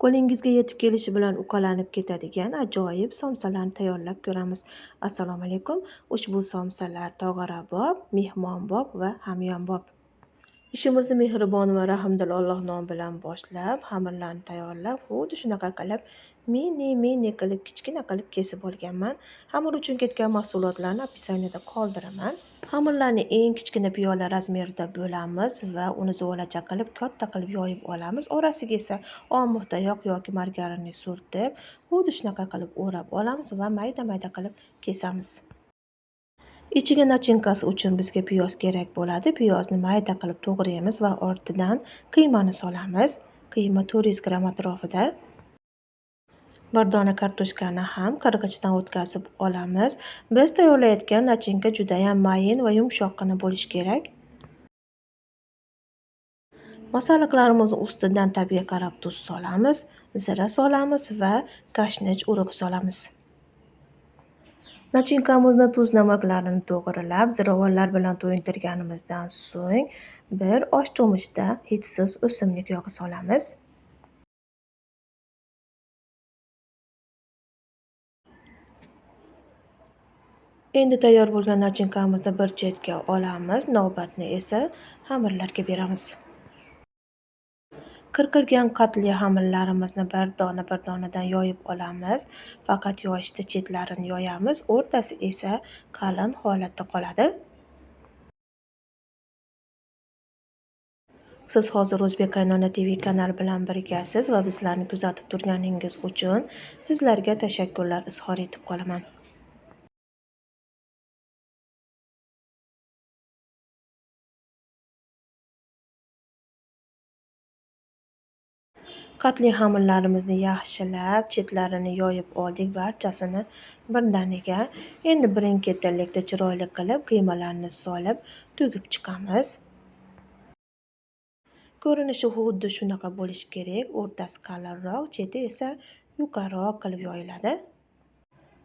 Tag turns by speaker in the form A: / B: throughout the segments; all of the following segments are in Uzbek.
A: Qo'lingizga yetib kelishi bilan uqalanib ketadigan ajoyib somsalarni tayyorlab ko'ramiz. Assalomu alaykum. Ushbu somsalar tog'orabob, mehmonbob va hamyonbob. Ishimizni mehribon va rahmdil Alloh nomi bilan boshlab, xamirlarni tayyorlab, xuddi shunaqa qilib mini qilib, kichkina qilib kesib olganman. Xamir uchun ketgan mahsulotlarni opisaniyada qoldiraman. Xamirlarni eng kichkina piyola razmerida bo'lamiz va uni zuvolacha qilib katta qilib yoyib olamiz. Orasiga esa olmoqda yog' yoki margarinni surtib, xuddi shunaqa qilib o'rab olamiz va mayda qilib kesamiz. Ichiga nachinkasi uchun bizga piyoz kerak bo'ladi. Piyozni mayda qilib to'g'raymiz va ortidan qiymani solamiz. Qiyma 400 gramm atrofida. Bir dona kartoshkani ham qirg'ichdan o'tkazib olamiz. Biz tayyorlayotgan nachinka juda ham mayin va yumshoqqina bo'lishi kerak. Masalliqlarimiz ustidan tabiiy qarab tuz solamiz, zira solamiz va kashnich urug' solamiz. Nachinkamizni tuz namaklarini to'g'rilab, ziravorlar bilan to'yintirganimizdan so'ng bir osh cho'michda hidsiz o'simlik yog'i solamiz. Endi tayyor bo'lgan nachinkamizni bir chetga olamiz, navbatni esa xamirlarga beramiz. Qirqilgan qatli xamirlarimizni bir donadan yoyib olamiz. Faqat yoyishda chetlarini yoyamiz, o'rtasi esa qalin holatda qoladi. Siz hozir O'zbek Qaynona TV kanali bilan birgasiz va bizlarni kuzatib turganingiz uchun sizlarga tashakkurlar izhor etib qolaman. Qatli xamirlarimizni yaxshilab chetlarini yoyib oldik, barchasini birdaniga. Endi birin-ketinlikda chiroyli qilib qiymalarni solib tugib chiqamiz. Ko'rinishi xuddi shunaqa bo'lishi kerak. O'rtasi qalinroq, cheti esa yuqoriroq qilib yoyiladi.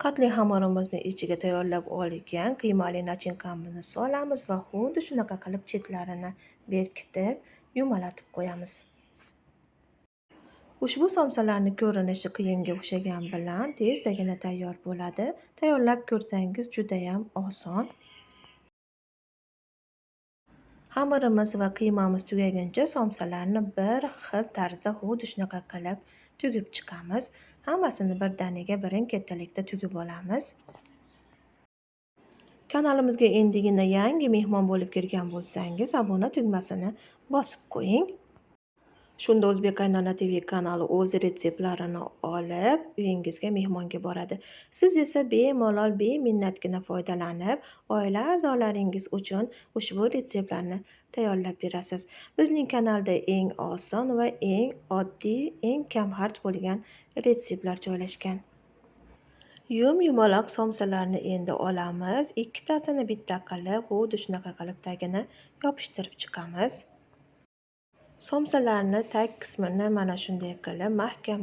A: Qatli xamirimizni ichiga tayyorlab olgan qiymali nachinkamizni solamiz va xuddi shunaqa qilib chetlarini berkitib, yumalatib qo'yamiz. Ushbu somsalarni ko'rinishi qiyinga o'xshagan bilan tezdagina tayyor bo'ladi. Tayyorlab ko'rsangiz juda ham oson. Xamirimiz va qiymamiz tugaguncha somsalarni bir xil tarzda xuddi shunaqa qilib tugib chiqamiz. Hammasini birdaniga birin-ketinlikda tugib olamiz. Kanalimizga endigina yangi mehmon bo'lib kirgan bo'lsangiz, obuna tugmasini bosib qo'ying. Shunda O'zbek Qaynona TV kanali o'z retseptlarini olib, uyingizga mehmonga boradi. Siz esa bemalol, beminnatgina foydalanib, oila a'zolaringiz uchun ushbu retseptlarni tayyorlab berasiz. Bizning kanalda eng oson va eng oddiy, eng kam xarj bo'lgan retseptlar joylashgan. Yumaloq somsalarni endi olamiz. Ikkitasini bitta qilib, xuddi shunaqa qilib tagini yopishtirib chiqamiz. Somsalarni tag qismini mana shunday qilib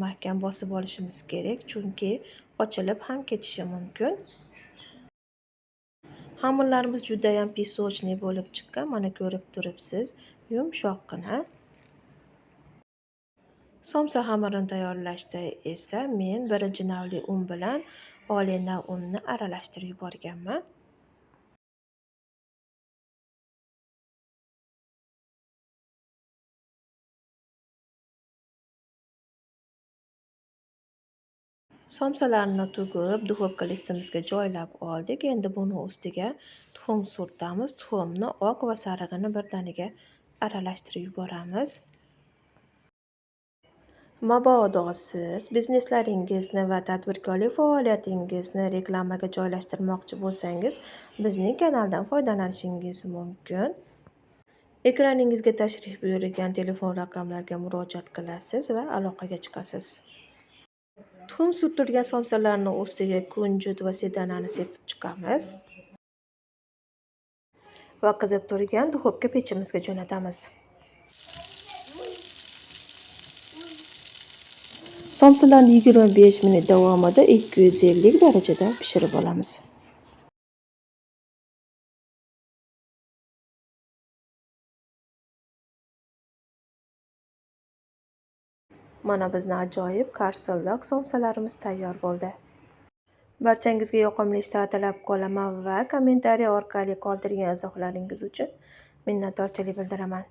A: mahkam bosib olishimiz kerak, chunki ochilib ham ketishi mumkin. Xamirlarimiz juda ham pisochniy bo'lib chiqqan, mana ko'rib turibsiz, yumshoqqina. Somsa xamirini tayyorlashda esa men birinchi navli un bilan oliy nav unni aralashtirib yuborganman. Somsalarni tugib, duxovka listimizga joylab oldik. Endi buni ustiga tuxum surtamiz. Tuxumni oq va sarig'ini birdaniga aralashtirib yuboramiz. Mabodo siz bizneslaringizni va tadbirkorlik faoliyatingizni reklamaga joylashtirmoqchi bo'lsangiz, bizning kanaldan foydalanishingiz mumkin. Ekraningizga tashrif buyurgan telefon raqamlariga murojaat qilasiz va aloqaga chiqasiz. Tuxum surtilgan somsalarni ustiga kunjut va sedanani sepib chiqamiz va qizib turgan duxovka pechimizga jo'natamiz. Somsalarni 25 minut davomida 250 darajada pishirib olamiz. Mana bizni ajoyib karsilliq somsalarimiz tayyor bo'ldi. Barchangizga yoqimli ishlar tilab qolaman va kommentariy orqali qoldirgan izohlaringiz uchun minnatdorchilik bildiraman.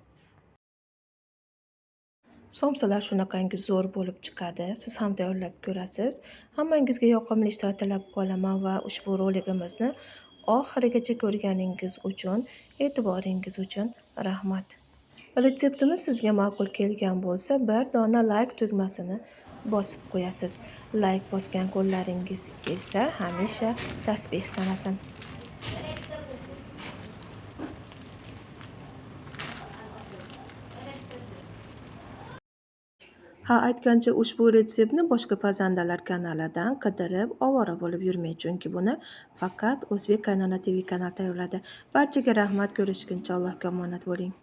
A: Somsalar shunaqangi zo'r bo'lib chiqadi. Siz ham tayyorlab ko'rasiz. Hammangizga yoqimli ishlar tilab qolaman va ushbu roligimizni oxirigacha ko'rganingiz uchun, e'tiboringiz uchun rahmat. Retseptimiz sizga ma'qul kelgan bo'lsa, bir dona like tugmasini bosib qo'yasiz. Like bosgan qo'llaringiz esa hamisha tasbeh sanasin. Ha, aytgancha ushbu retseptni boshqa pazandalar kanalidan qidirib ovora bo'lib yurmang, chunki buni faqat O'zbek Qaynona TV kanali tayyorladi. Barchaga rahmat, ko'rishguncha Allohga omonat bo'ling.